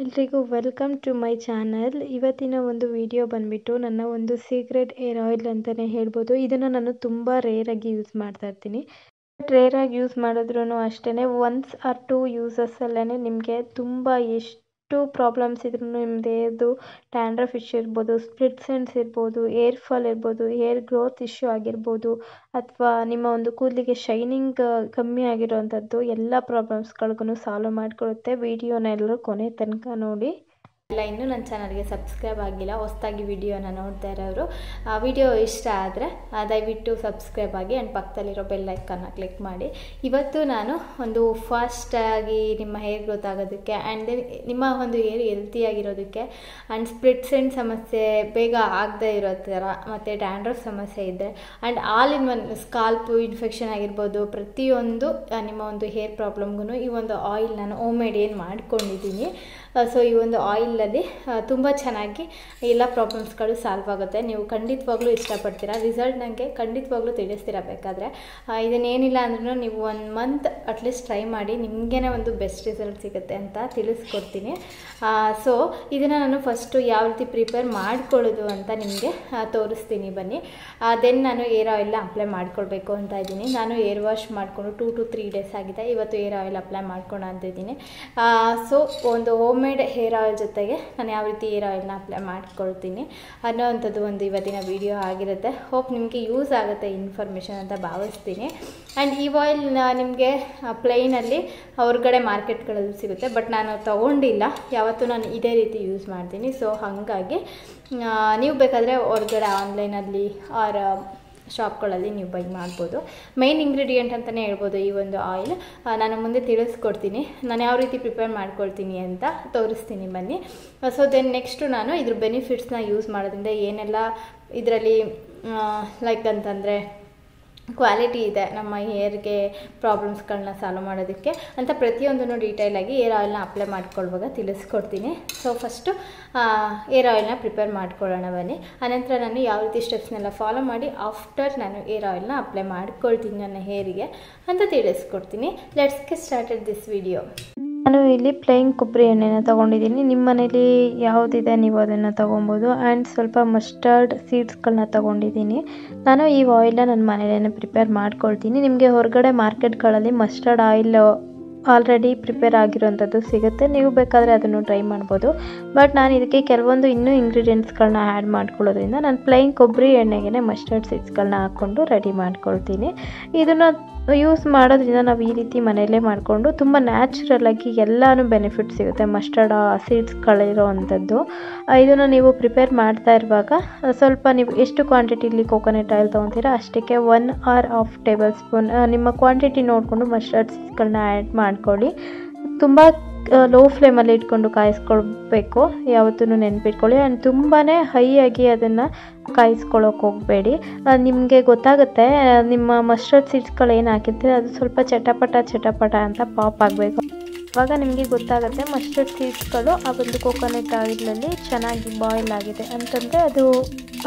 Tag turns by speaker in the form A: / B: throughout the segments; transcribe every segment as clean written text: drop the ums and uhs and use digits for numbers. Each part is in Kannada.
A: ಎಲ್ರಿಗೂ ವೆಲ್ಕಮ್ ಟು ಮೈ ಚಾನಲ್. ಇವತ್ತಿನ ಒಂದು ವಿಡಿಯೋ ಬಂದ್ಬಿಟ್ಟು ನನ್ನ ಒಂದು ಸೀಕ್ರೆಟ್ ಏರ್ ಆಯಿಲ್ ಅಂತಲೇ ಹೇಳ್ಬೋದು. ಇದನ್ನು ನಾನು ತುಂಬ ರೇರಾಗಿ ಯೂಸ್ ಮಾಡ್ತಾ ಇರ್ತೀನಿ. ರೇರಾಗಿ ಯೂಸ್ ಮಾಡಿದ್ರೂ ಅಷ್ಟೇ ಒನ್ಸ್ ಆರ್ ಟೂ ಯೂಸಸ್ಸಲ್ಲೇ ನಿಮಗೆ ತುಂಬ ಎಷ್ಟು ಪ್ರಾಬ್ಲಮ್ಸ್ ಇದ್ರೂ ನಿಮ್ಮದು ಟ್ಯಾಂಡ್ರಫ್ ಇಶ್ಯೂ ಇರ್ಬೋದು, ಸ್ಪ್ಲಿಟ್ ಎಂಡ್ಸ್ ಇರ್ಬೋದು, ಏರ್ ಫಾಲ್ ಇರ್ಬೋದು, ಏರ್ ಗ್ರೋತ್ ಇಶ್ಯೂ ಆಗಿರ್ಬೋದು, ಅಥವಾ ನಿಮ್ಮ ಒಂದು ಕೂದಲಿಗೆ ಶೈನಿಂಗ್ ಕಮ್ಮಿ ಆಗಿರೋವಂಥದ್ದು ಎಲ್ಲ ಪ್ರಾಬ್ಲಮ್ಸ್ಗಳಿಗೂ ಸಾಲ್ವ್ ಮಾಡಿಕೊಡುತ್ತೆ. ವಿಡಿಯೋನ ಎಲ್ಲರೂ ಕೊನೆ ತನಕ ನೋಡಿ. ಇನ್ನೂ ನನ್ನ ಚಾನಲ್ಗೆ ಸಬ್ಸ್ಕ್ರೈಬ್ ಆಗಿಲ್ಲ, ಹೊಸದಾಗಿ ವಿಡಿಯೋನ ನೋಡ್ತಾ ಇರೋರು ವಿಡಿಯೋ ಇಷ್ಟ ಆದರೆ ದಯವಿಟ್ಟು ಸಬ್ಸ್ಕ್ರೈಬ್ ಆಗಿ ಆ್ಯಂಡ್ ಪಕ್ಕದಲ್ಲಿರೋ ಬೆಲ್ ಐಕನ್ನ ಕ್ಲಿಕ್ ಮಾಡಿ. ಇವತ್ತು ನಾನು ಒಂದು ಫಾಸ್ಟಾಗಿ ನಿಮ್ಮ ಹೇರ್ ಗ್ರೋತ್ ಆಗೋದಕ್ಕೆ ಆ್ಯಂಡ್ ನಿಮ್ಮ ಒಂದು ಹೇರ್ ಹೆಲ್ತಿಯಾಗಿರೋದಕ್ಕೆ ಆ್ಯಂಡ್ ಸ್ಪ್ಲಿಟ್ ಎಂಡ್ ಸಮಸ್ಯೆ ಬೇಗ ಆಗದೇ ಇರೋ ಥರ ಮತ್ತು ಡ್ಯಾಂಡ್ರಫ್ ಸಮಸ್ಯೆ ಇದೆ and all in one scalp infection ಆಗಿರ್ಬೋದು, ಪ್ರತಿಯೊಂದು ನಿಮ್ಮ ಒಂದು ಹೇರ್ ಪ್ರಾಬ್ಲಮ್ಗೂ ಈ ಒಂದು ಆಯಿಲ್ ನಾನು ಹೋಮ್ ಮೇಡ್ ಏನು ಮಾಡ್ಕೊಂಡಿದ್ದೀನಿ. ಸೊ ಈ ಒಂದು ಆಯಿಲಲ್ಲಿ ತುಂಬ ಚೆನ್ನಾಗಿ ಎಲ್ಲ ಪ್ರಾಬ್ಲಮ್ಸ್ಗಳು ಸಾಲ್ವ್ ಆಗುತ್ತೆ. ನೀವು ಖಂಡಿತವಾಗ್ಲೂ ಇಷ್ಟಪಡ್ತೀರಾ. ರಿಸಲ್ಟ್ ನನಗೆ ಖಂಡಿತವಾಗ್ಲೂ ತಿಳಿಸ್ತೀರಾ. ಬೇಕಾದರೆ ಇದನ್ನೇನಿಲ್ಲ ಅಂದ್ರೂ ನೀವು 1 ಮಂತ್ ಅಟ್ಲೀಸ್ಟ್ ಟ್ರೈ ಮಾಡಿ, ನಿಮಗೇ ಒಂದು ಬೆಸ್ಟ್ ರಿಸಲ್ಟ್ ಸಿಗುತ್ತೆ ಅಂತ ತಿಳಿಸ್ಕೊಡ್ತೀನಿ. ಸೊ ಇದನ್ನು ನಾನು ಫಸ್ಟು ಯಾವ ರೀತಿ ಪ್ರಿಪೇರ್ ಮಾಡ್ಕೊಳ್ಳೋದು ಅಂತ ನಿಮಗೆ ತೋರಿಸ್ತೀನಿ ಬನ್ನಿ. ದೆನ್ ನಾನು ಏರ್ ಆಯಿಲ್ನ ಅಪ್ಲೈ ಮಾಡ್ಕೊಳ್ಬೇಕು ಅಂತ ಇದ್ದೀನಿ. ನಾನು ಏರ್ ವಾಶ್ ಮಾಡಿಕೊಂಡು 2 to 3 ಡೇಸ್ ಆಗಿದೆ. ಇವತ್ತು ಏರ್ ಆಯಿಲ್ ಅಪ್ಲೈ ಮಾಡ್ಕೊಂಡು ಅಂತಿದ್ದೀನಿ. ಸೊ ಒಂದು ಹೋಮ್ ಮೇಡ್ ಹೇರ್ ಆಯಿಲ್ ಜೊತೆಗೆ ನಾನು ಯಾವ ರೀತಿ ಏರ್ ಆಯಿಲ್ನ ಅಪ್ಲೈ ಮಾಡ್ಕೊಳ್ತೀನಿ ಅನ್ನೋವಂಥದ್ದು ಒಂದು ಇವತ್ತಿನ ವಿಡಿಯೋ ಆಗಿರುತ್ತೆ. ಹೋಪ್ ನಿಮಗೆ ಯೂಸ್ ಆಗುತ್ತೆ ಇನ್ಫಾರ್ಮೇಷನ್ ಅಂತ ಭಾವಿಸ್ತೀನಿ. ಆ್ಯಂಡ್ ಈ ಆಯಿಲ್ ನಿಮಗೆ ಪ್ಲೈನಲ್ಲಿ ಹೊರಗಡೆ ಮಾರ್ಕೆಟ್ಗಳಲ್ಲಿ ಸಿಗುತ್ತೆ, ಬಟ್ ನಾನು ತೊಗೊಂಡಿಲ್ಲ ಯಾವತ್ತೂ. ನಾನು ಇದೇ ರೀತಿ ಯೂಸ್ ಮಾಡ್ತೀನಿ. ಸೊ ಹಾಗಾಗಿ ನೀವು ಬೇಕಾದರೆ ಹೊರಗಡೆ ಆನ್ಲೈನಲ್ಲಿ ಆರ್ ಶಾಪ್ಗಳಲ್ಲಿ ನೀವು ಬೈ ಮಾಡ್ಬೋದು. ಮೇನ್ ಇಂಗ್ರೀಡಿಯೆಂಟ್ ಅಂತಲೇ ಹೇಳ್ಬೋದು ಈ ಒಂದು ಆಯಿಲ್. ನಾನು ಮುಂದೆ ತಿಳಿಸ್ಕೊಡ್ತೀನಿ ನಾನು ಯಾವ ರೀತಿ ಪ್ರಿಪೇರ್ ಮಾಡ್ಕೊಳ್ತೀನಿ ಅಂತ ತೋರಿಸ್ತೀನಿ ಬನ್ನಿ. ಸೊ ದೆನ್ ನೆಕ್ಸ್ಟು ನಾನು ಇದ್ರ ಬೆನಿಫಿಟ್ಸ್ನ ಯೂಸ್ ಮಾಡೋದ್ರಿಂದ ಏನೆಲ್ಲ ಇದರಲ್ಲಿ ಲೈಕ್ ಅಂತಂದರೆ ಕ್ವಾಲಿಟಿ ಇದೆ ನಮ್ಮ ಹೇರ್ಗೆ ಪ್ರಾಬ್ಲಮ್ಸ್ಗಳನ್ನ ಸಾಲ್ವ್ ಮಾಡೋದಕ್ಕೆ ಅಂತ ಪ್ರತಿಯೊಂದನ್ನು ಡೀಟೇಲಾಗಿ ಏರ್ ಆಯಿಲ್ನ ಅಪ್ಲೈ ಮಾಡ್ಕೊಳ್ಳುವಾಗ ತಿಳಿಸ್ಕೊಡ್ತೀನಿ. ಸೊ ಫಸ್ಟು ಏರ್ ಆಯಿಲ್ನ ಪ್ರಿಪೇರ್ ಮಾಡ್ಕೊಳ್ಳೋಣ ಬನ್ನಿ. ಆನಂತರ ನಾನು ಯಾವ ರೀತಿ ಸ್ಟೆಪ್ಸ್ನೆಲ್ಲ ಫಾಲೋ ಮಾಡಿ ಆಫ್ಟರ್ ನಾನು ಏರ್ ಆಯಿಲ್ನ ಅಪ್ಲೈ ಮಾಡ್ಕೊಳ್ತೀನಿ ನನ್ನ ಹೇರಿಗೆ ಅಂತ ತಿಳಿಸ್ಕೊಡ್ತೀನಿ. Let's get started this video. ನಾನು ಇಲ್ಲಿ ಪ್ಲೇನ್ ಕೊಬ್ಬರಿ ಎಣ್ಣೆನ ತೊಗೊಂಡಿದ್ದೀನಿ. ನಿಮ್ಮ ಮನೇಲಿ ಯಾವುದಿದೆ ನೀವು ಅದನ್ನು ತೊಗೊಬೋದು. ಆ್ಯಂಡ್ ಸ್ವಲ್ಪ ಮಸ್ಟರ್ಡ್ ಸೀಡ್ಸ್ಗಳನ್ನ ತೊಗೊಂಡಿದ್ದೀನಿ. ನಾನು ಈ ಆಯಿಲ್ನ ನನ್ನ ಮನೇಲೇ ಪ್ರಿಪೇರ್ ಮಾಡ್ಕೊಳ್ತೀನಿ. ನಿಮಗೆ ಹೊರಗಡೆ ಮಾರ್ಕೆಟ್ಗಳಲ್ಲಿ ಮಸ್ಟರ್ಡ್ ಆಯಿಲ್ ಆಲ್ರೆಡಿ ಪ್ರಿಪೇರ್ ಆಗಿರೋವಂಥದ್ದು ಸಿಗುತ್ತೆ, ನೀವು ಬೇಕಾದರೆ ಅದನ್ನು ಟ್ರೈ ಮಾಡ್ಬೋದು. ಬಟ್ ನಾನು ಇದಕ್ಕೆ ಕೆಲವೊಂದು ಇನ್ನೂ ಇಂಗ್ರೀಡಿಯೆಂಟ್ಸ್ಗಳನ್ನ ಆ್ಯಡ್ ಮಾಡ್ಕೊಳ್ಳೋದ್ರಿಂದ ನಾನು ಪ್ಲೇನ್ ಕೊಬ್ಬರಿ ಎಣ್ಣೆಗೆ ಮಸ್ಟರ್ಡ್ ಸೀಡ್ಸ್ಗಳನ್ನ ಹಾಕ್ಕೊಂಡು ರೆಡಿ ಮಾಡ್ಕೊಳ್ತೀನಿ. ಇದನ್ನು ಯೂಸ್ ಮಾಡೋದ್ರಿಂದ ನಾವು ಈ ರೀತಿ ಮನೆಯಲ್ಲೇ ಮಾಡಿಕೊಂಡು ತುಂಬ ನ್ಯಾಚುರಲಾಗಿ ಎಲ್ಲನೂ ಬೆನಿಫಿಟ್ ಸಿಗುತ್ತೆ. ಮಸ್ಟರ್ಡ್ ಸೀಡ್ಸ್ಗಳಿರೋ ಅಂಥದ್ದು ಇದನ್ನು ನೀವು ಪ್ರಿಪೇರ್ ಮಾಡ್ತಾ ಇರುವಾಗ ಸ್ವಲ್ಪ ನೀವು ಎಷ್ಟು ಕ್ವಾಂಟಿಟಿಲಿ ಕೋಕೋನಟ್ ಆಯಿಲ್ ತೊಗೊತೀರಾ ಅಷ್ಟಕ್ಕೆ 1 or 1/2 ಟೇಬಲ್ ಸ್ಪೂನ್ ನಿಮ್ಮ ಕ್ವಾಂಟಿಟಿ ನೋಡಿಕೊಂಡು ಮಸ್ಟರ್ಡ್ ಸೀಡ್ಸ್ಗಳನ್ನ ಆ್ಯಡ್ ಮಾಡ್ಕೊಳ್ಳಿ. ತುಂಬ ಲೋ ಫ್ಲೇಮಲ್ಲಿ ಇಟ್ಕೊಂಡು ಕಾಯಿಸ್ಕೊಳ್ಬೇಕು, ಯಾವತ್ತೂ ನೆನಪಿಟ್ಕೊಳ್ಳಿ. ಆ್ಯಂಡ್ ತುಂಬಾ ಹೈಯಾಗಿ ಅದನ್ನು ಕಾಯಿಸ್ಕೊಳ್ಳೋಕೆ ಹೋಗಬೇಡಿ. ನಿಮಗೆ ಗೊತ್ತಾಗುತ್ತೆ ನಿಮ್ಮ ಮಸ್ಟರ್ಡ್ ಸೀಡ್ಸ್ಗಳು ಏನು ಹಾಕಿರ್ತೀರ ಅದು ಸ್ವಲ್ಪ ಚಟಪಟ ಅಂತ ಪಾಪ್ ಆಗಬೇಕು. ಆವಾಗ ನಿಮಗೆ ಗೊತ್ತಾಗುತ್ತೆ ಮಸ್ಟರ್ಡ್ ಸೀಡ್ಸ್ಗಳು ಆ ಒಂದು ಕೋಕೋನಟ್ ಆಯಿಲಲ್ಲಿ ಚೆನ್ನಾಗಿ ಬಾಯ್ಲ್ ಆಗಿದೆ ಅಂತಂದರೆ ಅದು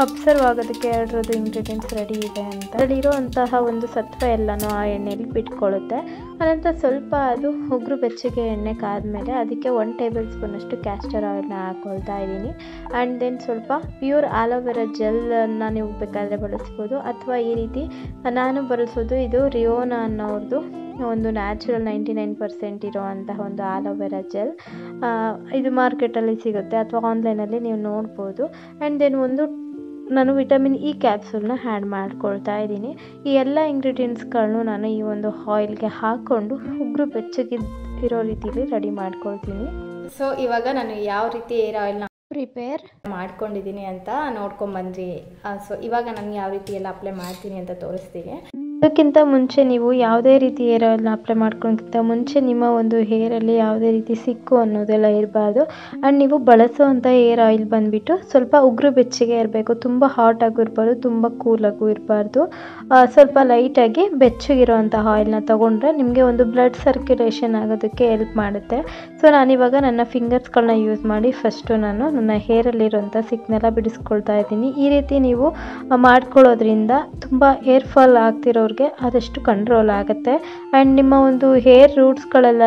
A: ಅಬ್ಸರ್ವ್ ಆಗೋದಕ್ಕೆ ಎರಡರದ್ದು ಇಂಗ್ರೀಡಿಯೆಂಟ್ಸ್ ರೆಡಿ ಇದೆ ಅಂತ. ಅದರಲ್ಲಿರುವಂತಹ ಒಂದು ಸತ್ವ ಎಲ್ಲನೂ ಆ ಎಣ್ಣೆಯಲ್ಲಿ ಬಿಟ್ಕೊಳ್ಳುತ್ತೆ. ಅನಂತರ ಸ್ವಲ್ಪ ಅದು ಉಗುರು ಬೆಚ್ಚಗೆ ಎಣ್ಣೆ ಕಾದ್ಮೇಲೆ ಅದಕ್ಕೆ 1 ಟೇಬಲ್ ಸ್ಪೂನಷ್ಟು ಕ್ಯಾಸ್ಟರ್ ಆಯಿಲ್ನ ಹಾಕ್ಕೊಳ್ತಾ ಇದ್ದೀನಿ. ಆ್ಯಂಡ್ ದೆನ್ ಸ್ವಲ್ಪ ಪ್ಯೂರ್ ಆಲೋವೆರಾ ಜೆಲ್ಲನ್ನು ನೀವು ಬೇಕಾದರೆ ಬಳಸ್ಬೋದು, ಅಥವಾ ಈ ರೀತಿ ನಾನು ಬಳಸೋದು ಇದು ರಿಯೋನಾ ಅನ್ನೋರ್ದು ಒಂದು ನ್ಯಾಚುರಲ್ 99% ಇರೋವಂತಹ ಒಂದು ಆಲೋವೆರಾ ಜೆಲ್. ಇದು ಮಾರ್ಕೆಟಲ್ಲಿ ಸಿಗುತ್ತೆ ಅಥವಾ ಆನ್ಲೈನಲ್ಲಿ ನೀವು ನೋಡ್ಬೋದು. ಆ್ಯಂಡ್ ದೆನ್ ನಾನು ವಿಟಮಿನ್ ಇ ಕ್ಯಾಪ್ಸೂಲ್ನ ಆ್ಯಡ್ ಮಾಡ್ಕೊಳ್ತಾ ಇದ್ದೀನಿ. ಈ ಎಲ್ಲ ಇಂಗ್ರೀಡಿಯೆಂಟ್ಸ್ಗಳನ್ನು ನಾನು ಈ ಒಂದು ಆಯಿಲ್ಗೆ ಹಾಕ್ಕೊಂಡು ಉಗುರು ಬೆಚ್ಚಗಿರೋ ರೀತಿಯಲ್ಲಿ ರೆಡಿ ಮಾಡ್ಕೊಳ್ತೀನಿ. ಸೊ ಇವಾಗ ನಾನು ಯಾವ ರೀತಿ ಏರ್ ಆಯಿಲ್ನ ಪ್ರಿಪೇರ್ ಮಾಡ್ಕೊಂಡಿದ್ದೀನಿ ಅಂತ ನೋಡ್ಕೊಂಬಂದ್ರಿ. ಸೊ ಇವಾಗ ನಾನು ಯಾವ ರೀತಿ ಎಲ್ಲ ಅಪ್ಲೈ ಮಾಡ್ತೀನಿ ಅಂತ ತೋರಿಸ್ತೀನಿ. ಅದಕ್ಕಿಂತ ಮುಂಚೆ ನೀವು ಯಾವುದೇ ರೀತಿ ಏರ್ ಆಯಿಲ್ನ ಅಪ್ಲೈ ಮಾಡ್ಕೊಳ್ಳೋಕ್ಕಿಂತ ಮುಂಚೆ ನಿಮ್ಮ ಒಂದು ಹೇರಲ್ಲಿ ಯಾವುದೇ ರೀತಿ ಸಿಕ್ಕು ಅನ್ನೋದೆಲ್ಲ ಇರಬಾರ್ದು. ಆ್ಯಂಡ್ ನೀವು ಬಳಸೋವಂಥ ಏರ್ ಆಯಿಲ್ ಬಂದುಬಿಟ್ಟು ಸ್ವಲ್ಪ ಉಗುರು ಬೆಚ್ಚಗೆ ಇರಬೇಕು. ತುಂಬ ಹಾಟಾಗೂ ಇರಬಾರ್ದು, ತುಂಬ ಕೂಲಾಗೂ ಇರಬಾರ್ದು. ಸ್ವಲ್ಪ ಲೈಟಾಗಿ ಬೆಚ್ಚಗಿರೋವಂಥ ಆಯಿಲ್ನ ತೊಗೊಂಡ್ರೆ ನಿಮಗೆ ಒಂದು ಬ್ಲಡ್ ಸರ್ಕ್ಯುಲೇಷನ್ ಆಗೋದಕ್ಕೆ ಹೆಲ್ಪ್ ಮಾಡುತ್ತೆ. ಸೊ ನಾನಿವಾಗ ನನ್ನ ಫಿಂಗರ್ಸ್ಗಳನ್ನ ಯೂಸ್ ಮಾಡಿ ಫಸ್ಟು ನಾನು ನನ್ನ ಹೇರಲ್ಲಿರೋಂಥ ಸಿಕ್ಕನ್ನೆಲ್ಲ ಬಿಡಿಸ್ಕೊಳ್ತಾ ಇದ್ದೀನಿ. ಈ ರೀತಿ ನೀವು ಮಾಡ್ಕೊಳ್ಳೋದ್ರಿಂದ ತುಂಬ ಹೇರ್ ಫಾಲ್ ಆಗ್ತಿರೋ ಆದಷ್ಟು ಕಂಟ್ರೋಲ್ ಆಗುತ್ತೆ. ಆ್ಯಂಡ್ ನಿಮ್ಮ ಒಂದು ಹೇರ್ ರೂಟ್ಸ್ಗಳೆಲ್ಲ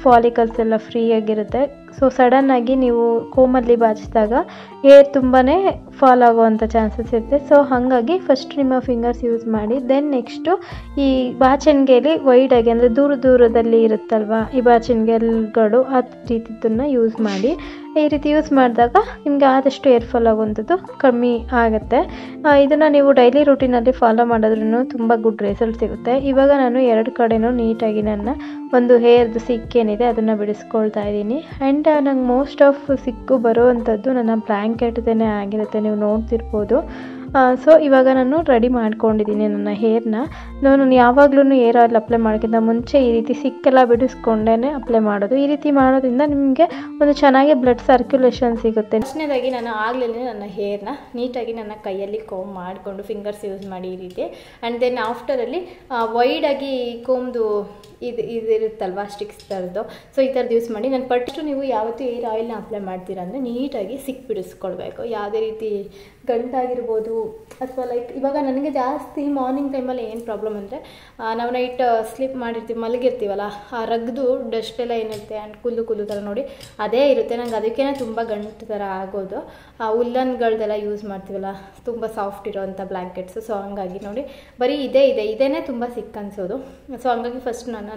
A: ಫಾಲಿಕಲ್ಸ್ ಎಲ್ಲ ಫ್ರೀ ಆಗಿರುತ್ತೆ. ಸೊ ಸಡನ್ನಾಗಿ ನೀವು ಕೋಮಲ್ಲಿ ಬಾಚಿಸಿದಾಗ ಹೇರ್ ತುಂಬಾ ಫಾಲ್ ಆಗುವಂಥ ಚಾನ್ಸಸ್ ಇರುತ್ತೆ. ಸೊ ಹಾಗಾಗಿ ಫಸ್ಟ್ ನಿಮ್ಮ ಫಿಂಗರ್ಸ್ ಯೂಸ್ ಮಾಡಿ. ದೆನ್ ನೆಕ್ಸ್ಟು ಈ ಬಾಚಣಿಗೆಯಲ್ಲಿ ವೈಡಾಗಿ ಅಂದರೆ ದೂರದಲ್ಲಿ ಇರುತ್ತಲ್ವ ಈ ಬಾಚಣಿಗೆಗಳು ಆ ರೀತಿದ್ದನ್ನು ಯೂಸ್ ಮಾಡಿ. ಈ ರೀತಿ ಯೂಸ್ ಮಾಡಿದಾಗ ನಿಮಗೆ ಆದಷ್ಟು ಹೇರ್ ಫಾಲ್ ಆಗುವಂಥದ್ದು ಕಮ್ಮಿ ಆಗುತ್ತೆ. ಇದನ್ನು ನೀವು ಡೈಲಿ ರೂಟೀನಲ್ಲಿ ಫಾಲೋ ಮಾಡಿದ್ರೂ ತುಂಬ ಗುಡ್ ರಿಸಲ್ಟ್ ಸಿಗುತ್ತೆ. ಇವಾಗ ನಾನು 2 ಕಡೆನೂ ನೀಟಾಗಿ ನನ್ನ ಒಂದು ಹೇರ್ದು ಸಿಕ್ಕೇನಿದೆ ಅದನ್ನು ಬಿಡಿಸ್ಕೊಳ್ತಾ ಇದ್ದೀನಿ. ಆ್ಯಂಡ್ ನಂಗೆ ಮೋಸ್ಟ್ ಆಫ್ ಸಿಕ್ಕು ಬರುವಂಥದ್ದು ನನ್ನ ಬ್ಲ್ಯಾಂಕೆಟ್ದೇ ಆಗಿರುತ್ತೆ, ನೀವು ನೋಡ್ತಿರ್ಬೋದು. ಸೊ ಇವಾಗ ನಾನು ರೆಡಿ ಮಾಡ್ಕೊಂಡಿದ್ದೀನಿ ನನ್ನ ಹೇರ್ನ. ನಾನು ಯಾವಾಗಲೂ ಹೇರ್ ಆಯಿಲ್ ಅಪ್ಲೈ ಮಾಡೋಕ್ಕಿಂತ ಮುಂಚೆ ಈ ರೀತಿ ಸಿಕ್ಕೆಲ್ಲ ಬಿಡಿಸ್ಕೊಂಡೇ ಅಪ್ಲೈ ಮಾಡೋದು. ಈ ರೀತಿ ಮಾಡೋದ್ರಿಂದ ನಿಮಗೆ ಒಂದು ಚೆನ್ನಾಗಿ ಬ್ಲಡ್ ಸರ್ಕ್ಯುಲೇಷನ್ ಸಿಗುತ್ತೆ. ಫಸ್ಟ್ನೇದಾಗಿ ನಾನು ಆಗಲೇ ನನ್ನ ಹೇರ್ನ ನೀಟಾಗಿ ನನ್ನ ಕೈಯಲ್ಲಿ ಕೋಮ್ ಮಾಡಿಕೊಂಡು ಫಿಂಗರ್ಸ್ ಯೂಸ್ ಮಾಡಿ ಈ ರೀತಿ. ಆ್ಯಂಡ್ ದೆನ್ ಆಫ್ಟರಲ್ಲಿ ವೈಡಾಗಿ ಕೋಮ್ದು ಇದಿರುತ್ತಲ್ವ ಸ್ಟಿಕ್ಸ್ ಥರದ್ದು, ಸೊ ಈ ಥರದ್ದು ಯೂಸ್ ಮಾಡಿ. ನಾನು ಪಟ್ಟು ನೀವು ಯಾವತ್ತೂ ಹೇರ್ ಆಯಿಲ್ನ ಅಪ್ಲೈ ಮಾಡ್ತೀರಾ ಅಂದರೆ ನೀಟಾಗಿ ಸಿಕ್ ಬಿಡಿಸ್ಕೊಳ್ಬೇಕು. ಯಾವುದೇ ರೀತಿ ಗಂಟಾಗಿರ್ಬೋದು ಅಥವಾ ಲೈಕ್ ಇವಾಗ ನನಗೆ ಜಾಸ್ತಿ ಮಾರ್ನಿಂಗ್ ಟೈಮಲ್ಲಿ ಏನು ಪ್ರಾಬ್ಲಮ್ ಅಂದರೆ ನಾವು ನೈಟ್ ಸ್ಲೀಪ್ ಮಾಡಿರ್ತೀವಿ, ಮಲಗಿರ್ತೀವಲ್ಲ, ಆ ರಗ್ದು ಡಸ್ಟ್ ಎಲ್ಲ ಏನಿರುತ್ತೆ ಆ್ಯಂಡ್ ಕುಲ್ಲು ಥರ ನೋಡಿ ಅದೇ ಇರುತ್ತೆ. ನಂಗೆ ಅದಕ್ಕೇ ತುಂಬ ಗಂಟು ಥರ ಆಗೋದು. ಉಲ್ಲನ್ಗಳದೆಲ್ಲ ಯೂಸ್ ಮಾಡ್ತೀವಲ್ಲ, ತುಂಬ ಸಾಫ್ಟ್ ಇರೋವಂಥ ಬ್ಲ್ಯಾಂಕೆಟ್ಸು. ಸೊ ಹಂಗಾಗಿ ನೋಡಿ ಬರೀ ಇದೇನೇ ತುಂಬ ಸಿಕ್ ಅನಿಸೋದು. ಸೊ ಹಂಗಾಗಿ ಫಸ್ಟ್ ನನ್ನ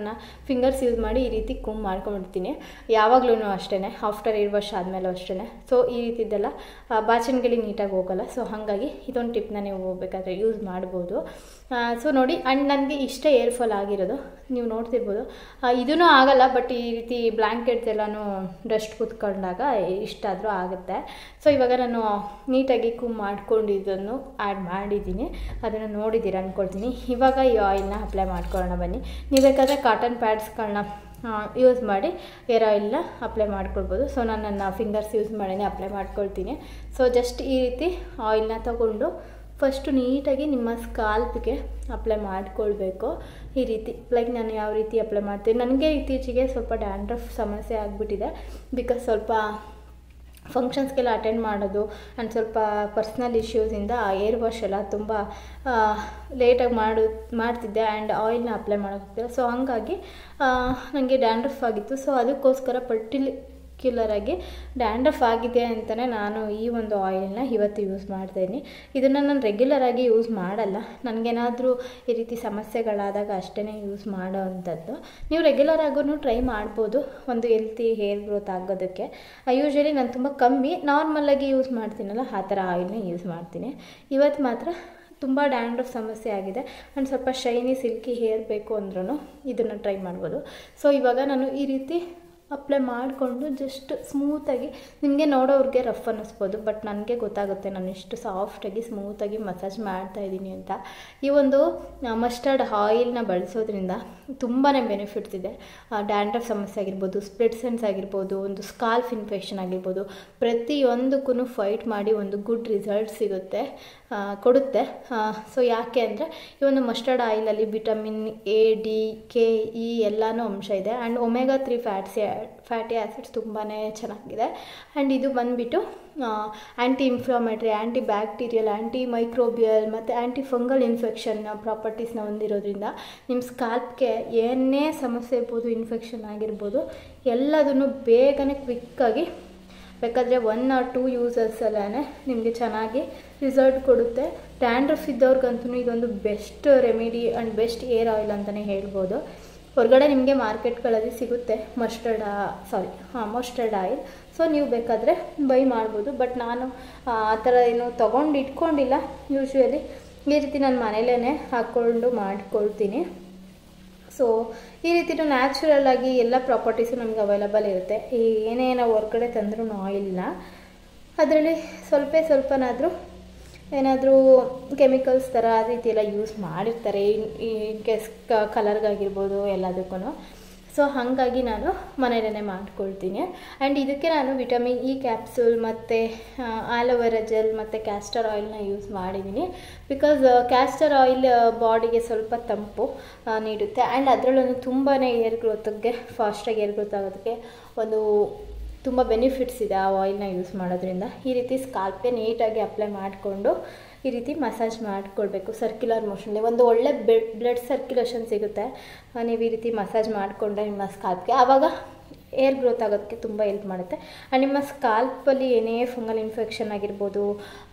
A: ಫಿಂಗರ್ಸ್ ಯೂಸ್ ಮಾಡಿ ಈ ರೀತಿ ಕೂಮ್ ಮಾಡ್ಕೊಂಡ್ಬಿಡ್ತೀನಿ ಯಾವಾಗಲೂ ಅಷ್ಟೇ. ಆಫ್ಟರ್ 2 ವರ್ಷ ಆದಮೇಲೂ ಅಷ್ಟೇ. ಸೊ ಈ ರೀತಿದ್ದೆಲ್ಲ ಬಾಚಣಿಗೆಲಿ ನೀಟಾಗಿ ಹೋಗಲ್ಲ. ಸೊ ಹಾಗಾಗಿ ಇದೊಂದು ಟಿಪ್ನ ನೀವು ಹೋಗ್ಬೇಕಾದ್ರೆ ಯೂಸ್ ಮಾಡ್ಬೋದು. ಸೊ ನೋಡಿ, ಆ್ಯಂಡ್ ನನಗೆ ಇಷ್ಟೇ ಏರ್ ಫಾಲ್ ಆಗಿರೋದು, ನೀವು ನೋಡ್ತಿರ್ಬೋದು. ಇದೂ ಆಗಲ್ಲ, ಬಟ್ ಈ ರೀತಿ ಬ್ಲ್ಯಾಂಕೆಟ್ಸೆಲ್ಲನೂ ಡಸ್ಟ್ ಕೂತ್ಕೊಂಡಾಗ ಇಷ್ಟಾದರೂ ಆಗುತ್ತೆ. ಸೊ ಇವಾಗ ನಾನು ನೀಟಾಗಿ ಕೂಮ್ ಮಾಡ್ಕೊಂಡಿದ್ದನ್ನು ಆ್ಯಡ್ ಮಾಡಿದ್ದೀನಿ, ಅದನ್ನು ನೋಡಿದ್ದೀರ ಅಂದ್ಕೊಳ್ತೀನಿ. ಇವಾಗ ಈ ಆಯಿಲ್ನ ಅಪ್ಲೈ ಮಾಡ್ಕೊಳ್ಳೋಣ ಬನ್ನಿ. ನೀವು ಬೇಕಾದರೆ ಕಾಟನ್ ಪ್ಯಾಡ್ಸ್ಗಳನ್ನ ಯೂಸ್ ಮಾಡಿ ಹೇರ್ ಆಯಿಲ್ನ ಅಪ್ಲೈ ಮಾಡ್ಕೊಳ್ಬೋದು. ಸೊ ನಾನು ನನ್ನ ಫಿಂಗರ್ಸ್ ಯೂಸ್ ಮಾಡಿನೇ ಅಪ್ಲೈ ಮಾಡ್ಕೊಳ್ತೀನಿ. ಸೊ ಜಸ್ಟ್ ಈ ರೀತಿ ಆಯಿಲ್ನ ತಗೊಂಡು ಫಸ್ಟು ನೀಟಾಗಿ ನಿಮ್ಮ ಸ್ಕಾಲ್ಪ್ಗೆ ಅಪ್ಲೈ ಮಾಡ್ಕೊಳ್ಬೇಕು. ಈ ರೀತಿ ಲೈಕ್ ನಾನು ಯಾವ ರೀತಿ ಅಪ್ಲೈ ಮಾಡ್ತೀನಿ, ನನಗೆ ಇತ್ತೀಚೆಗೆ ಸ್ವಲ್ಪ ಡ್ಯಾಂಡ್ರಫ್ ಸಮಸ್ಯೆ ಆಗಿಬಿಟ್ಟಿದೆ. ಬಿಕಾಸ್ ಸ್ವಲ್ಪ ಫಂಕ್ಷನ್ಸ್ಗೆಲ್ಲ ಅಟೆಂಡ್ ಮಾಡೋದು ಆ್ಯಂಡ್ ಸ್ವಲ್ಪ ಪರ್ಸ್ನಲ್ ಇಶ್ಯೂಸಿಂದ ಏರ್ ವಾಶ್ ಎಲ್ಲ ತುಂಬ ಲೇಟಾಗಿ ಮಾಡ್ತಿದ್ದೆ ಆ್ಯಂಡ್ ಆಯಿಲ್ನ ಅಪ್ಲೈ ಮಾಡೋಕ್ಕಿಲ್ಲ. ಸೊ ಹಂಗಾಗಿ ನನಗೆ ಡ್ಯಾಂಡ್ರಫ್ ಆಗಿತ್ತು. ಸೊ ಅದಕ್ಕೋಸ್ಕರ ಪರ್ಟಿಕ್ಯುಲರಾಗಿ ಡ್ಯಾಂಡ್ರಫ್ ಆಗಿದೆ ಅಂತಲೇ ನಾನು ಈ ಒಂದು ಆಯಿಲ್ನ ಇವತ್ತು ಯೂಸ್ ಮಾಡ್ತಾಯಿದ್ದೀನಿ. ಇದನ್ನು ನಾನು ರೆಗ್ಯುಲರಾಗಿ ಯೂಸ್ ಮಾಡಲ್ಲ, ನನಗೇನಾದರೂ ಈ ರೀತಿ ಸಮಸ್ಯೆಗಳಾದಾಗ ಅಷ್ಟೇ ಯೂಸ್ ಮಾಡೋ ಅಂಥದ್ದು. ನೀವು ರೆಗ್ಯುಲರಾಗೂ ಟ್ರೈ ಮಾಡ್ಬೋದು ಒಂದು ಹೆಲ್ತಿ ಹೇರ್ ಗ್ರೋತ್ ಆಗೋದಕ್ಕೆ. ಯೂಶ್ವಲಿ ನಾನು ತುಂಬ ಕಮ್ಮಿ ನಾರ್ಮಲಾಗಿ ಯೂಸ್ ಮಾಡ್ತೀನಲ್ಲ ಆ ಥರ ಆಯಿಲ್ನ ಯೂಸ್ ಮಾಡ್ತೀನಿ. ಇವತ್ತು ಮಾತ್ರ ತುಂಬ ಡ್ಯಾಂಡ್ರಫ್ ಸಮಸ್ಯೆ ಆಗಿದೆ ಆ್ಯಂಡ್ ಸ್ವಲ್ಪ ಶೈನಿ ಸಿಲ್ಕಿ ಹೇರ್ ಬೇಕು ಅಂದ್ರೂ ಇದನ್ನು ಟ್ರೈ ಮಾಡ್ಬೋದು. ಸೊ ಇವಾಗ ನಾನು ಈ ರೀತಿ ಅಪ್ಲೈ ಮಾಡಿಕೊಂಡು ಜಸ್ಟ್ ಸ್ಮೂತಾಗಿ, ನಿಮಗೆ ನೋಡೋವ್ರಿಗೆ ರಫ್ ಅನ್ನಿಸ್ಬೋದು, ಬಟ್ ನನಗೆ ಗೊತ್ತಾಗುತ್ತೆ ನಾನು ಎಷ್ಟು ಸಾಫ್ಟಾಗಿ ಸ್ಮೂತಾಗಿ ಮಸಾಜ್ ಮಾಡ್ತಾಯಿದ್ದೀನಿ ಅಂತ. ಈ ಒಂದು ಮಸ್ಟರ್ಡ್ ಆಯಿಲ್ನ ಬಳಸೋದ್ರಿಂದ ತುಂಬಾ ಬೆನಿಫಿಟ್ಸ್ ಇದೆ. ಡ್ಯಾಂಡ್ರಫ್ ಸಮಸ್ಯೆ ಆಗಿರ್ಬೋದು, ಸ್ಪ್ಲಿಟ್ ಸೆನ್ಸ್ ಆಗಿರ್ಬೋದು, ಒಂದು ಸ್ಕಾಲ್ಫ್ ಇನ್ಫೆಕ್ಷನ್ ಆಗಿರ್ಬೋದು, ಪ್ರತಿಯೊಂದಕ್ಕೂ ಫೈಟ್ ಮಾಡಿ ಒಂದು ಗುಡ್ ರಿಸಲ್ಟ್ ಕೊಡುತ್ತೆ. ಸೊ ಯಾಕೆ ಅಂದರೆ ಈ ಒಂದು ಮಸ್ಟರ್ಡ್ ಆಯಿಲಲ್ಲಿ vitamin A, D, K, E ಎಲ್ಲನೂ ಅಂಶ ಇದೆ. ಆ್ಯಂಡ್ ಒಮೆಗಾ 3 ಫ್ಯಾಟಿ ಆ್ಯಸಿಡ್ಸ್ ತುಂಬಾ ಚೆನ್ನಾಗಿದೆ. ಆ್ಯಂಡ್ ಇದು ಬಂದುಬಿಟ್ಟು ಆ್ಯಂಟಿ ಇನ್ಫ್ಲಮೇಟ್ರಿ, ಆ್ಯಂಟಿ ಬ್ಯಾಕ್ಟೀರಿಯಲ್, ಆ್ಯಂಟಿ ಮೈಕ್ರೋಬಿಯಲ್ ಮತ್ತು ಆ್ಯಂಟಿ ಫಂಗಲ್ ಇನ್ಫೆಕ್ಷನ್ ಪ್ರಾಪರ್ಟೀಸ್ನ ಹೊಂದಿರೋದ್ರಿಂದ ನಿಮ್ಮ ಸ್ಕಾಲ್ಪ್ಗೆ ಏನೇ ಸಮಸ್ಯೆ ಇರ್ಬೋದು, ಇನ್ಫೆಕ್ಷನ್ ಆಗಿರ್ಬೋದು, ಎಲ್ಲದನ್ನು ಬೇಗನೆ ಕ್ವಿಕ್ಕಾಗಿ ಬೇಕಾದರೆ 1 or 2 ಯೂಸಸ್ಸಲ್ಲೇ ನಿಮಗೆ ಚೆನ್ನಾಗಿ ರಿಸಲ್ಟ್ ಕೊಡುತ್ತೆ. ಡ್ಯಾಂಡ್ರಫ್ ಇದ್ದವ್ರಿಗಂತೂ ಇದೊಂದು best remedy and best air oil ಅಂತಲೇ ಹೇಳ್ಬೋದು. ಹೊರಗಡೆ ನಿಮಗೆ ಮಾರ್ಕೆಟ್ಗಳಲ್ಲಿ ಸಿಗುತ್ತೆ ಮಸ್ಟರ್ಡ್ ಆಯಿಲ್. ಸೊ ನೀವು ಬೇಕಾದರೆ ಬೈ ಮಾಡ್ಬೋದು. ಬಟ್ ನಾನು ಆ ಥರ ಏನು ತೊಗೊಂಡು ಇಟ್ಕೊಂಡಿಲ್ಲ. ಯೂಶ್ವಲಿ ಈ ರೀತಿ ನಾನು ಮನೇಲೇ ಹಾಕ್ಕೊಂಡು ಮಾಡ್ಕೊಳ್ತೀನಿ. ಸೊ ಈ ರೀತಿ ನ್ಯಾಚುರಲ್ ಆಗಿ ಎಲ್ಲ ಪ್ರಾಪರ್ಟೀಸು ನಮ್ಗೆ ಅವೈಲಬಲ್ ಇರುತ್ತೆ. ಏನೇನೋ ಹೊರಗಡೆ ತಂದ್ರೂ ಆಯಿಲ್ನ ಅದರಲ್ಲಿ ಸ್ವಲ್ಪನಾದರೂ ಏನಾದರೂ ಕೆಮಿಕಲ್ಸ್ ಥರ ಆ ರೀತಿ ಎಲ್ಲ ಯೂಸ್ ಮಾಡಿರ್ತಾರೆ, ಈ ಕೇಸ್ ಕಲರ್ಗಾಗಿರ್ಬೋದು ಎಲ್ಲದಕ್ಕೂ. ಸೊ ಹಾಗಾಗಿ ನಾನು ಮನೆಯಲ್ಲೇ ಮಾಡ್ಕೊಳ್ತೀನಿ. ಆ್ಯಂಡ್ ಇದಕ್ಕೆ ನಾನು ವಿಟಮಿನ್ ಇ ಕ್ಯಾಪ್ಸೂಲ್ ಮತ್ತು ಆಲೋವೆರಾ ಜೆಲ್ ಮತ್ತು ಕ್ಯಾಸ್ಟರ್ ಆಯಿಲ್ನ ಯೂಸ್ ಮಾಡಿದ್ದೀನಿ. ಬಿಕಾಸ್ ಕ್ಯಾಸ್ಟರ್ ಆಯಿಲ್ ಬಾಡಿಗೆ ಸ್ವಲ್ಪ ತಂಪು ನೀಡುತ್ತೆ. ಆ್ಯಂಡ್ ಅದರಲ್ಲೂ ತುಂಬಾ ಏರ್ ಗ್ರೋತ್ಗೆ ಫಾಸ್ಟಾಗಿ ಏರ್ ಗ್ರೋತ್ ಆಗೋದಕ್ಕೆ ಒಂದು ತುಂಬ ಬೆನಿಫಿಟ್ಸ್ ಇದೆ ಆ ಆಯಿಲ್ನ ಯೂಸ್ ಮಾಡೋದ್ರಿಂದ. ಈ ರೀತಿ ಸ್ಕಾಲ್ಪ್ಗೆ ನೀಟಾಗಿ ಅಪ್ಲೈ ಮಾಡಿಕೊಂಡು ಈ ರೀತಿ ಮಸಾಜ್ ಮಾಡಿಕೊಳ್ಬೇಕು ಸರ್ಕ್ಯುಲರ್ ಮೋಷನ್ಲಿ. ಒಂದು ಒಳ್ಳೆ ಬ್ಲಡ್ ಸರ್ಕ್ಯುಲೇಷನ್ ಸಿಗುತ್ತೆ ನೀವು ಈ ರೀತಿ ಮಸಾಜ್ ಮಾಡಿಕೊಂಡ್ರೆ ನಿಮ್ಮ ಸ್ಕಾಲ್ಪ್ಗೆ. ಆವಾಗ ಏರ್ ಗ್ರೋತ್ ಆಗೋದಕ್ಕೆ ತುಂಬ ಹೆಲ್ಪ್ ಮಾಡುತ್ತೆ. ಆ್ಯಂಡ್ ನಿಮ್ಮ ಸ್ಕಾಲ್ಪಲ್ಲಿ ಏನೇ ಫಂಗಲ್ ಇನ್ಫೆಕ್ಷನ್ ಆಗಿರ್ಬೋದು,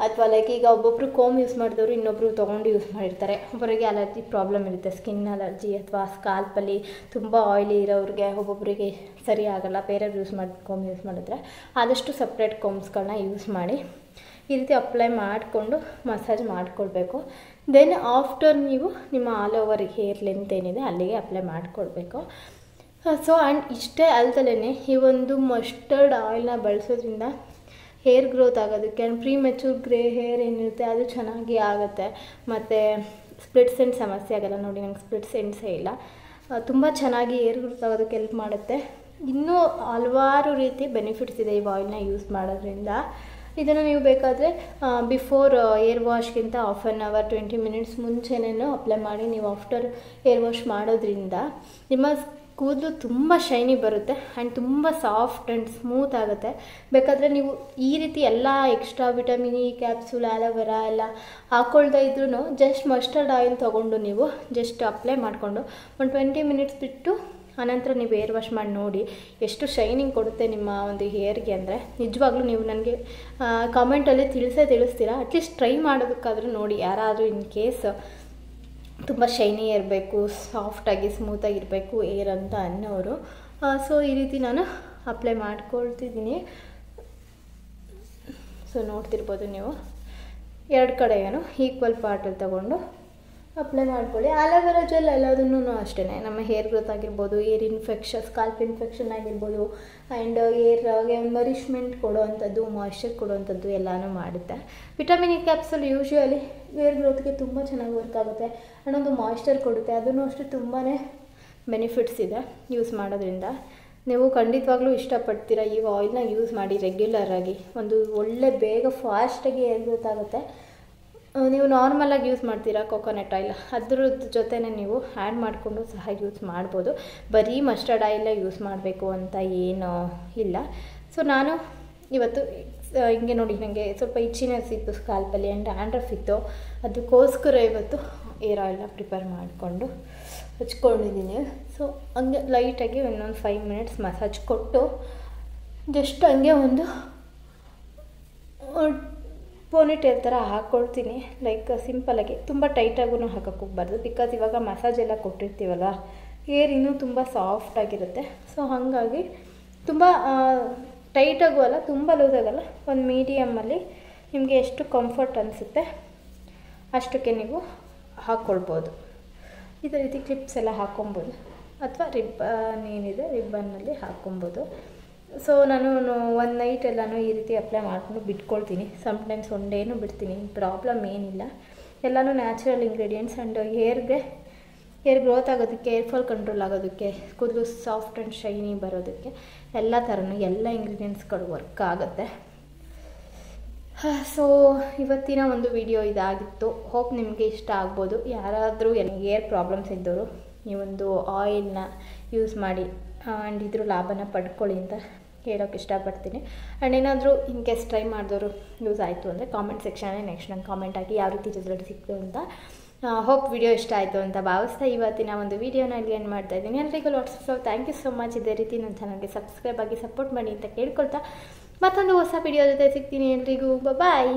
A: ಅಥವಾ ಲೈಕ್ ಈಗ ಒಬ್ಬೊಬ್ಬರು ಕೋಮ್ ಯೂಸ್ ಮಾಡಿದವರು ಇನ್ನೊಬ್ಬರು ತೊಗೊಂಡು ಯೂಸ್ ಮಾಡಿರ್ತಾರೆ. ಒಬ್ಬರಿಗೆ ಅಲರ್ಜಿ ಪ್ರಾಬ್ಲಮ್ ಇರುತ್ತೆ, ಸ್ಕಿನ್ ಅಲರ್ಜಿ, ಅಥವಾ ಸ್ಕಾಲ್ಪಲ್ಲಿ ತುಂಬ ಆಯಿಲಿ ಇರೋರಿಗೆ ಒಬ್ಬೊಬ್ಬರಿಗೆ ಸರಿ ಆಗೋಲ್ಲ. ಬೇರೆಯವ್ರು ಯೂಸ್ ಮಾಡಿ ಕೋಮ್ ಯೂಸ್ ಮಾಡಿದ್ರೆ ಆದಷ್ಟು ಸಪ್ರೇಟ್ ಕೋಮ್ಸ್ಗಳನ್ನ ಯೂಸ್ ಮಾಡಿ ಈ ರೀತಿ ಅಪ್ಲೈ ಮಾಡಿಕೊಂಡು ಮಸಾಜ್ ಮಾಡಿಕೊಳ್ಬೇಕು. ದೆನ್ ಆಫ್ಟರ್ ನೀವು ನಿಮ್ಮ ಆಲ್ ಓವರ್ ಹೇರ್ ಲೆಂತ್ ಏನಿದೆ ಅಲ್ಲಿಗೆ ಅಪ್ಲೈ ಮಾಡಿಕೊಳ್ಬೇಕು. ಸೊ ಆ್ಯಂಡ್ ಇಷ್ಟೇ ಅಲ್ದಲೇ ಈ ಒಂದು ಮಸ್ಟರ್ಡ್ ಆಯಿಲ್ನ ಬಳಸೋದ್ರಿಂದ ಹೇರ್ ಗ್ರೋತ್ ಆಗೋದಕ್ಕೆ and premature grey hair ಏನಿರುತ್ತೆ ಅದು ಚೆನ್ನಾಗಿ ಆಗುತ್ತೆ. ಮತ್ತು ಸ್ಪ್ಲಿಟ್ಸ್ ಎಂಡ್ ಸಮಸ್ಯೆ ಆಗೋಲ್ಲ. ನೋಡಿ, ನಂಗೆ ಸ್ಪ್ಲಿಟ್ಸ್ ಎಂಡ್ಸೇ ಇಲ್ಲ. ತುಂಬ ಚೆನ್ನಾಗಿ ಹೇರ್ ಗ್ರೋತ್ ಆಗೋದಕ್ಕೆ ಹೆಲ್ಪ್ ಮಾಡುತ್ತೆ. ಇನ್ನೂ ಹಲವಾರು ರೀತಿ ಬೆನಿಫಿಟ್ಸ್ ಇದೆ ಈ ಆಯಿಲ್ನ ಯೂಸ್ ಮಾಡೋದ್ರಿಂದ. ಇದನ್ನು ನೀವು ಬೇಕಾದರೆ ಬಿಫೋರ್ ಏರ್ ವಾಶ್ಗಿಂತ ಹಾಫ್ ಆನ್ ಅವರ್ 20 ಮಿನಿಟ್ಸ್ ಮುಂಚೆನೇ ಅಪ್ಲೈ ಮಾಡಿ ನೀವು ಆಫ್ಟರ್ ಏರ್ ವಾಶ್ ಮಾಡೋದ್ರಿಂದ ನಿಮ್ಮ ಕೂದಲು ತುಂಬ ಶೈನಿ ಬರುತ್ತೆ ಆ್ಯಂಡ್ ತುಂಬ ಸಾಫ್ಟ್ ಆ್ಯಂಡ್ ಸ್ಮೂತ್ ಆಗುತ್ತೆ. ಬೇಕಾದರೆ ನೀವು ಈ ರೀತಿ ಎಲ್ಲ extra vitamin E capsule, aloe vera ಎಲ್ಲ ಹಾಕ್ಕೊಳ್ತಾ ಇದ್ರೂ ಜಸ್ಟ್ ಮಸ್ಟರ್ಡ್ ಆಯಿಲ್ ತೊಗೊಂಡು ನೀವು ಜಸ್ಟ್ ಅಪ್ಲೈ ಮಾಡಿಕೊಂಡು ಒಂದು 20 ಮಿನಿಟ್ಸ್ ಬಿಟ್ಟು ಆನಂತರ ನೀವು ಏರ್ ವಾಶ್ ಮಾಡಿ ನೋಡಿ ಎಷ್ಟು ಶೈನಿಂಗ್ ಕೊಡುತ್ತೆ ನಿಮ್ಮ ಒಂದು ಹೇರ್ಗೆ. ಅಂದರೆ ನಿಜವಾಗ್ಲೂ ನೀವು ನನಗೆ ಕಾಮೆಂಟಲ್ಲಿ ತಿಳಿಸ್ತೀರಾ. ಅಟ್ಲೀಸ್ಟ್ ಟ್ರೈ ಮಾಡೋದಕ್ಕಾದರೂ ನೋಡಿ. ಯಾರಾದರೂ ಇನ್ ಕೇಸ್ ತುಂಬ ಶೈನಿ ಇರಬೇಕು, ಸಾಫ್ಟಾಗಿ ಸ್ಮೂತಾಗಿರಬೇಕು ಏರ್ ಅಂತ ಅನ್ನೋರು. ಸೊ ಈ ರೀತಿ ನಾನು ಅಪ್ಲೈ ಮಾಡ್ಕೊಳ್ತಿದ್ದೀನಿ. ಸೊ ನೋಡ್ತಿರ್ಬೋದು ನೀವು, ಎರಡು ಕಡೆಯೂ ಈಕ್ವಲ್ ಪಾರ್ಟಲ್ಲಿ ತೊಗೊಂಡು ಅಪ್ಲೈ ಮಾಡ್ಕೊಳ್ಳಿ. ಆಲೋವೆರಾ ಜೆಲ್ ಎಲ್ಲದನ್ನೂ ಅಷ್ಟೇ ನಮ್ಮ ಹೇರ್ ಗ್ರೋತ್ ಆಗಿರ್ಬೋದು, ಏರ್ ಇನ್ಫೆಕ್ಷನ್, ಸ್ಕಾಲ್ಪ್ ಇನ್ಫೆಕ್ಷನ್ ಆಗಿರ್ಬೋದು, ಆ್ಯಂಡ್ ಏರ್ಗೆ ನರಿಶ್ಮೆಂಟ್ ಕೊಡೋವಂಥದ್ದು, ಮಾಯ್ಶ್ಚರ್ ಕೊಡೋವಂಥದ್ದು ಎಲ್ಲನೂ ಮಾಡುತ್ತೆ. Vitamin E capsule usually hair ಗ್ರೋತ್ಗೆ ತುಂಬ ಚೆನ್ನಾಗಿ ವರ್ಕ್ ಆಗುತ್ತೆ ಆ್ಯಂಡ್ ಒಂದು ಮಾಯ್ಶ್ಚರ್ ಕೊಡುತ್ತೆ. ಅದನ್ನು ಅಷ್ಟೇ ತುಂಬಾ ಬೆನಿಫಿಟ್ಸ್ ಇದೆ ಯೂಸ್ ಮಾಡೋದ್ರಿಂದ. ನೀವು ಖಂಡಿತವಾಗ್ಲೂ ಇಷ್ಟಪಡ್ತೀರಾ ಈ ಆಯಿಲ್ನ ಯೂಸ್ ಮಾಡಿ ರೆಗ್ಯುಲರಾಗಿ. ಒಂದು ಒಳ್ಳೆ ಬೇಗ ಫಾಸ್ಟಾಗಿ ಹೇರ್ ಗ್ರೋತ್ ಆಗುತ್ತೆ. ನೀವು ನಾರ್ಮಲಾಗಿ ಯೂಸ್ ಮಾಡ್ತೀರಾ ಕೊಕೊನಟ್ ಆಯಿಲ್, ಅದ್ರದ್ದು ಜೊತೆನೇ ನೀವು ಆ್ಯಡ್ ಮಾಡಿಕೊಂಡು ಸಹ ಯೂಸ್ ಮಾಡ್ಬೋದು. ಬರೀ ಮಸ್ಟರ್ಡ್ ಆಯಿಲೇ ಯೂಸ್ ಮಾಡಬೇಕು ಅಂತ ಏನೂ ಇಲ್ಲ. ಸೊ ನಾನು ಇವತ್ತು ಹಿಂಗೆ ನೋಡಿ, ನನಗೆ ಸ್ವಲ್ಪ ಇಚ್ಚಿನೆಸ್ ಇತ್ತು ಸ್ಕಾಲ್ಪಲ್ಲಿ ಆ್ಯಂಡ್ ಡ್ಯಾಂಡ್ರಫ್ ಇತ್ತು. ಅದಕ್ಕೋಸ್ಕರ ಇವತ್ತು ಏರ್ ಆಯಿಲ್ನ ಪ್ರಿಪೇರ್ ಮಾಡಿಕೊಂಡು ಹಚ್ಕೊಂಡಿದ್ದೀನಿ. ಸೊ ಹಂಗೆ ಲೈಟಾಗಿ ಇನ್ನೊಂದು 5 ಮಿನಿಟ್ಸ್ ಮಸಾಜ್ ಕೊಟ್ಟು ಜಸ್ಟ್ ಹಂಗೆ ಒಂದು ಪೋನಿಟೇಲ್ ಥರ ಹಾಕ್ಕೊಳ್ತೀನಿ. ಲೈಕ್ ಸಿಂಪಲಾಗಿ, ತುಂಬ ಟೈಟಾಗೂ ಹಾಕೋಕ್ಕೆ ಹೋಗ್ಬಾರ್ದು. ಬಿಕಾಸ್ ಇವಾಗ ಮಸಾಜ್ ಎಲ್ಲ ಕೊಟ್ಟಿರ್ತೀವಲ್ಲ, ಹೇರ್ ಇನ್ನೂ ತುಂಬ ಸಾಫ್ಟಾಗಿರುತ್ತೆ. ಸೊ ಹಾಗಾಗಿ ತುಂಬ ಟೈಟಾಗೂ ಅಲ್ಲ, ತುಂಬ ಲೂಸ್ ಆಗೋಲ್ಲ, ಒಂದು ಮೀಡಿಯಮ್ಮಲ್ಲಿ ನಿಮಗೆ ಎಷ್ಟು ಕಂಫರ್ಟ್ ಅನಿಸುತ್ತೆ ಅಷ್ಟಕ್ಕೆ ನೀವು ಹಾಕ್ಕೊಳ್ಬೋದು. ಇದೇ ರೀತಿ ಕ್ಲಿಪ್ಸ್ ಎಲ್ಲ ಹಾಕ್ಕೊಬೋದು, ಅಥವಾ ರಿಬ್ಬನ್ ಏನಿದೆ ರಿಬ್ಬನ್ನಲ್ಲಿ ಹಾಕ್ಕೊಬೋದು. ಸೊ ನಾನು ಒಂದು ನೈಟ್ ಎಲ್ಲನೂ ಈ ರೀತಿ ಅಪ್ಲೈ ಮಾಡ್ಕೊಂಡು ಬಿಟ್ಕೊಳ್ತೀನಿ. ಸಮ್ಟೈಮ್ಸ್ ಒನ್ ಡೇನೂ ಬಿಡ್ತೀನಿ, ಪ್ರಾಬ್ಲಮ್ ಏನಿಲ್ಲ. ಎಲ್ಲನೂ natural ingredients and hair growth ಆಗೋದಕ್ಕೆ, ಹೇರ್ ಫಾಲ್ ಕಂಟ್ರೋಲ್ ಆಗೋದಕ್ಕೆ, ಕೂದಲು ಸಾಫ್ಟ್ ಆ್ಯಂಡ್ ಶೈನಿ ಬರೋದಕ್ಕೆ ಎಲ್ಲ ಥರನೂ ಎಲ್ಲ ಇಂಗ್ರೀಡಿಯೆಂಟ್ಸ್ಗಳು ವರ್ಕ್ ಆಗುತ್ತೆ. ಸೊ ಇವತ್ತಿನ ಒಂದು ವಿಡಿಯೋ ಇದಾಗಿತ್ತು. ಹೋಪ್ ನಿಮಗೆ ಇಷ್ಟ ಆಗ್ಬೋದು. ಯಾರಾದರೂ ಹೇರ್ ಪ್ರಾಬ್ಲಮ್ಸ್ ಇದ್ದವರು ಈ ಒಂದು ಆಯಿಲ್ನ ಯೂಸ್ ಮಾಡಿ ಆ್ಯಂಡ್ ಇದ್ರ ಲಾಭನ ಪಡ್ಕೊಳ್ಳಿ ಅಂತ ಹೇಳೋಕ್ಕೆ ಇಷ್ಟಪಡ್ತೀನಿ. ಆ್ಯಂಡ್ ಏನಾದರೂ ಇನ್ ಕೇಸ್ ಟ್ರೈ ಮಾಡಿದವರು ಯೂಸ್ ಆಯಿತು ಅಂದರೆ ಕಾಮೆಂಟ್ ಸೆಕ್ಷನ್ನೇ ನೆಕ್ಸ್ಟ್ ನಂಗೆ ಕಾಮೆಂಟ್ ಹಾಕಿ ಯಾವ ರೀತಿ ರಿಸಲ್ಟ್ ಸಿಕ್ತು ಅಂತ. ಹೋಪ್ ವಿಡಿಯೋ ಇಷ್ಟ ಆಯಿತು ಅಂತ ಭಾವಿಸ್ತಾ ಇವತ್ತಿನ ಒಂದು ವಿಡಿಯೋನ ಇಲ್ಲಿ ಏನು ಮಾಡ್ತಾಯಿದ್ದೀನಿ. ಎಲ್ಲರಿಗೂ lots of thank you so much. ಇದೇ ರೀತಿ ನನ್ನ ಚಾನಲ್ಗೆ ಸಬ್ಸ್ಕ್ರೈಬ್ ಆಗಿ ಸಪೋರ್ಟ್ ಮಾಡಿ ಅಂತ ಕೇಳ್ಕೊಳ್ತಾ ಮತ್ತೊಂದು ಹೊಸ ವಿಡಿಯೋ ಜೊತೆ ಸಿಗ್ತೀನಿ. ಎಲ್ರಿಗೂ ಬಾಯ್.